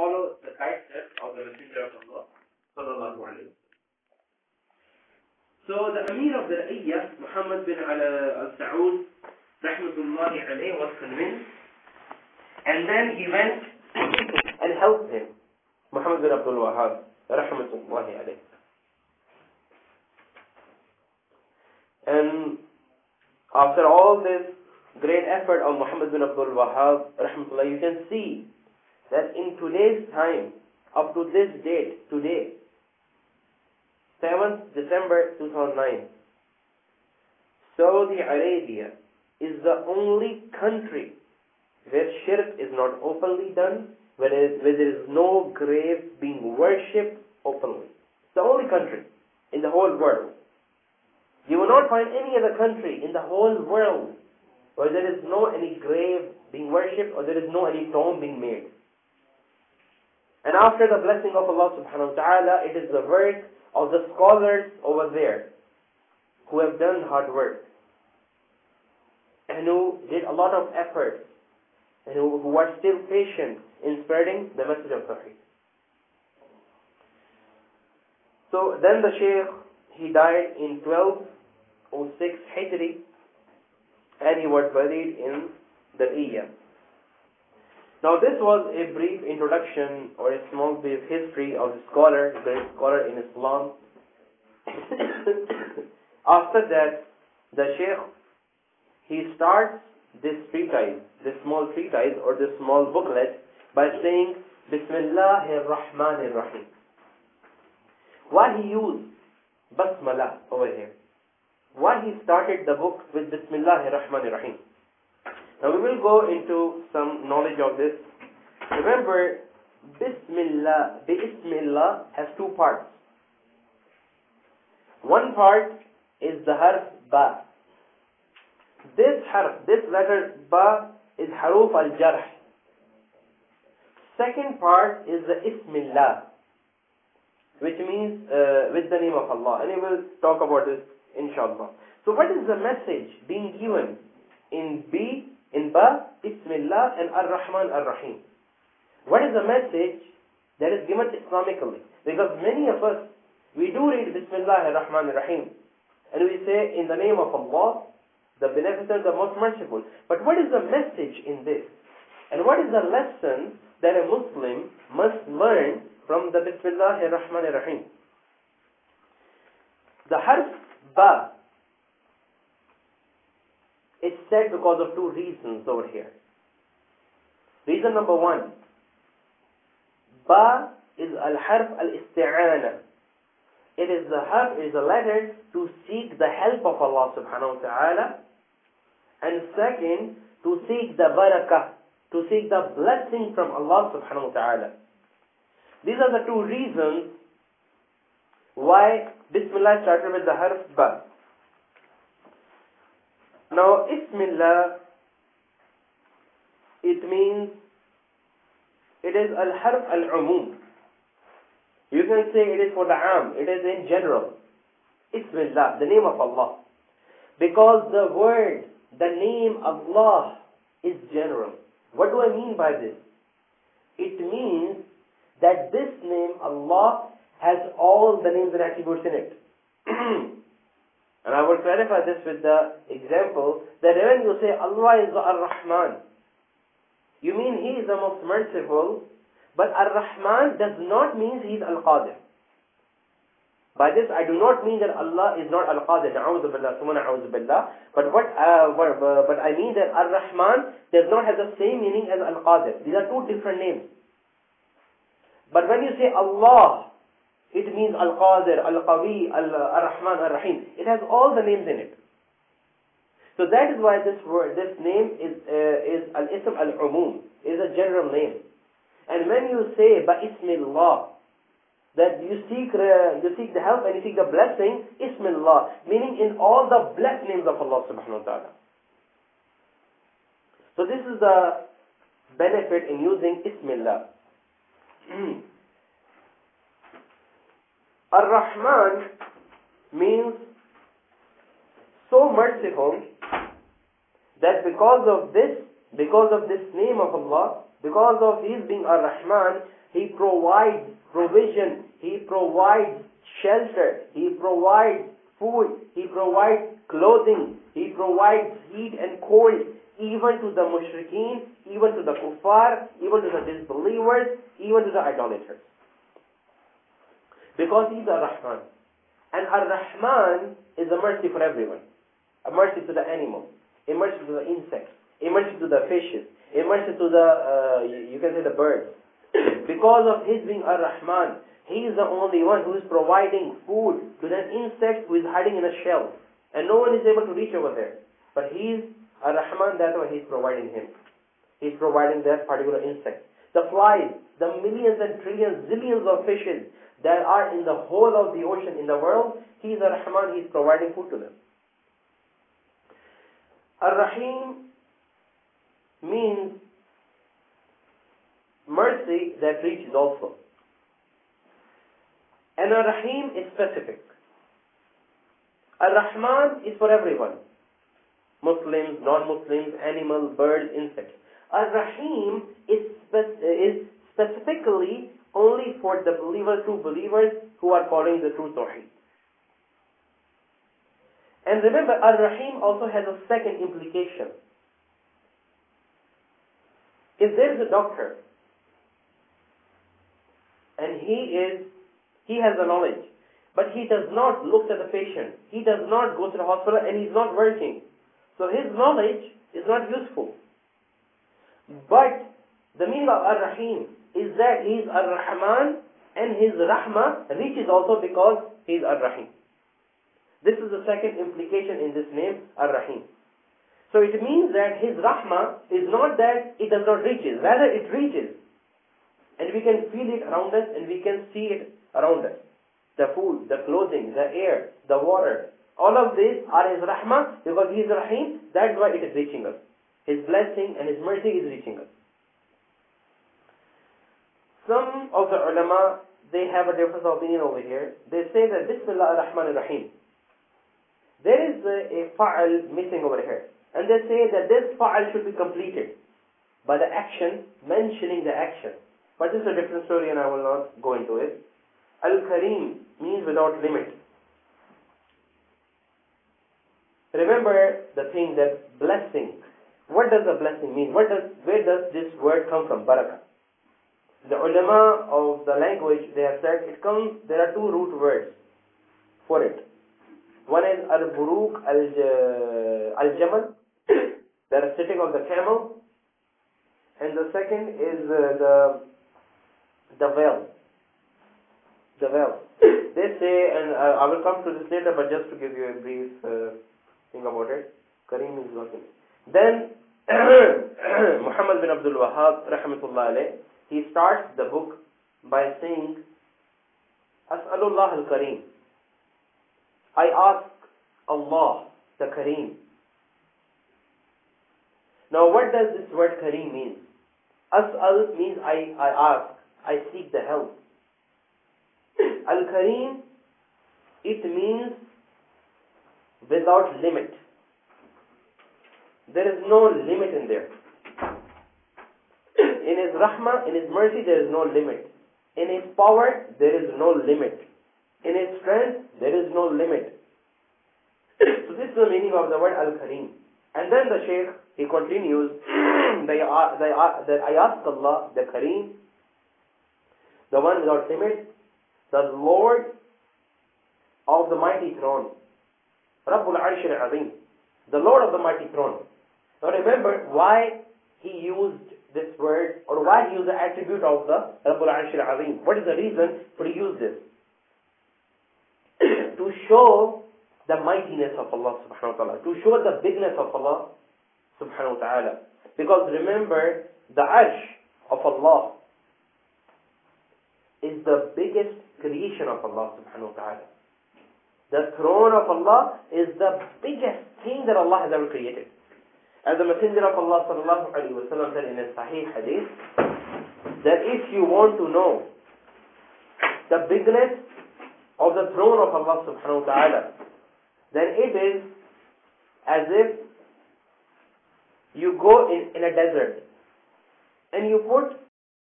follow the guide steps of the Messenger of Allah sallallahu alaihi wasallam. So the Amir of the Ra'iyah, Muhammad bin al-Saud rahmatullahi alayhi, was convinced, and then he went and helped him, Muhammad ibn Abdul Wahhab rahmatullahi alayhi. And after all this great effort of Muhammad ibn Abdul Wahhab rahmatullah, you can see that in today's time, up to this date, today, 7th December 2009, Saudi Arabia is the only country where shirk is not openly done, where there is no grave being worshipped openly. It's the only country in the whole world. You will not find any other country in the whole world where there is no any grave being worshipped or there is no any tomb being made. And after the blessing of Allah subhanahu wa ta'ala, it is the work of the scholars over there who have done hard work and who did a lot of effort and who are still patient in spreading the message of Tawheed. So then the Shaykh, he died in 1206 Hijri, and he was buried in the Iyah. Now this was a brief introduction or a small brief history of the scholar, the great scholar in Islam. After that, the Shaykh, he starts this treatise, this small treatise or this small booklet by saying Bismillahir Rahmanir Rahim. Why he used Basmala over here? Why he started the book with Bismillahir Rahmanir Rahim? Now we will go into some knowledge of this. Remember, Bismillah has two parts. One part is the harf Ba. This harf, this letter Ba, is haruf al-jarh. Second part is the Ismillah, which means with the name of Allah. And we will talk about this inshallah. So what is the message being given in Ba, Bismillah, and Ar-Rahman Ar-Rahim? What is the message that is given Islamically? Because many of us, we do read Bismillah Ar-Rahman Ar-Rahim, and we say in the name of Allah, the Beneficent, the Most Merciful. But what is the message in this? And what is the lesson that a Muslim must learn from the Bismillah Ar-Rahman Ar-Rahim? The harf Ba is said because of two reasons over here. Reason number one, Ba is al-harf al-isti'ana. It is the harf, is a letter to seek the help of Allah subhanahu wa ta'ala. And second, to seek the barakah, to seek the blessing from Allah subhanahu wa ta'ala. These are the two reasons why Bismillah started with the harf Ba. Now, Ismillah, it means, it is al-harf al-umum. You can say it is for the am, it is in general. Ismillah, the name of Allah. Because the word, the name Allah is general. What do I mean by this? It means that this name Allah has all the names and attributes in it. And I will clarify this with the example that when you say Allah is Ar-Rahman, you mean He is the most merciful, but Ar-Rahman does not mean He is Al-Qadir. By this I do not mean that Allah is not Al-Qadir, na'udhu billah, summa na'udhu billah, but I mean that Ar-Rahman does not have the same meaning as Al-Qadir. These are two different names. But when you say Allah, it means Al-Qadir, Al-Qawi, Ar-Rahman, Ar-Rahim. It has all the names in it. So that is why this word, this name is Al-Ism Al-Umum, is a general name. And when you say Ba-Ismillah, that you seek the help and you seek the blessing, Ismillah, meaning in all the blessed names of Allah subhanahu wa ta'ala. So this is the benefit in using Ismillah. Ar-Rahman means so merciful that because of this name of Allah, because of His being Ar-Rahman, He provides provision. He provides shelter. He provides food. He provides clothing. He provides heat and cold, even to the mushrikeen, even to the kuffar, even to the disbelievers, even to the idolaters. Because He's Ar-Rahman. And Ar-Rahman is a mercy for everyone. A mercy to the animals, a mercy to the insects, a mercy to the fishes, a mercy to the, you can say the birds. Because of His being Ar-Rahman, He is the only one who is providing food to that insect who is hiding in a shell. And no one is able to reach over there. But He is Ar-Rahman, that's why He's providing him. He's providing that particular insect. The flies, the millions and trillions, zillions of fishes that are in the whole of the ocean in the world, He is Ar-Rahman, He's providing food to them. Ar-Rahim means mercy that reaches also. And Ar-Rahim is specific. Ar-Rahman is for everyone. Muslims, non-Muslims, animals, birds, insects. Ar-Rahim is specifically only for the believers, true believers who are following the true Tawheed. And remember, Ar-Rahim also has a second implication. If there is a doctor and he has the knowledge, but he does not look at the patient, he does not go to the hospital, and he's not working, so his knowledge is not useful. But the meaning of Ar-Rahim is that he is Ar-Rahman, and his Rahmah reaches also because he is Ar-Rahim. This is the second implication in this name, Ar-Rahim. So it means that his Rahmah is not that it does not reach, rather it reaches. And we can feel it around us, and we can see it around us. The food, the clothing, the air, the water, all of these are His Rahmah because He is Rahim. That's why it is reaching us. His blessing and His mercy is reaching us. Some of the ulama, they have a difference of opinion over here. They say that Bismillah ar-Rahman ar-Rahim. There is a fa'al missing over here. And they say that this fa'al should be completed by the action, mentioning the action. But this is a different story and I will not go into it. Al-Kareem means without limit. Remember the thing that blessing. What does the blessing mean? Where does this word come from? Barakah. The ulama of the language, they have said there are two root words for it. One is al-Buruk al-Jamal, that is sitting on the camel. And the second is the veil. The veil. They say, and I will come to this later, but just to give you a brief thing about it, Kareem is working. Then, Muhammad ibn Abdul Wahhab, rahmatullah alayh, he starts the book by saying, As'alullah al-Kareem. I ask Allah, the Kareem. Now, what does this word Kareem mean? As'al means I ask, I seek the help. Al-Kareem, it means without limit. There is no limit in there. In His Rahmah, in His mercy, there is no limit. In His power, there is no limit. In His strength, there is no limit. So this is the meaning of the word Al-Kareem. And then the Shaykh, he continues, that I ask Allah, the Kareem, the one without limit, the Lord of the mighty throne, Rabbul Arsh al-Azim, the Lord of the mighty throne. Now remember why he used this word, or why he used the attribute of the Rabbul Arsh al-Azim. What is the reason for he used this? To show the mightiness of Allah subhanahu wa ta'ala, to show the bigness of Allah subhanahu wa ta'ala. Because remember, the Arsh of Allah is the biggest creation of Allah subhanahu wa ta'ala. The throne of Allah is the biggest thing that Allah has ever created. As the Messenger of Allah sallallahu alayhi wa sallam said in a Sahih hadith, that if you want to know the bigness of the throne of Allah subhanahu wa ta'ala, then it is as if you go in a desert and you put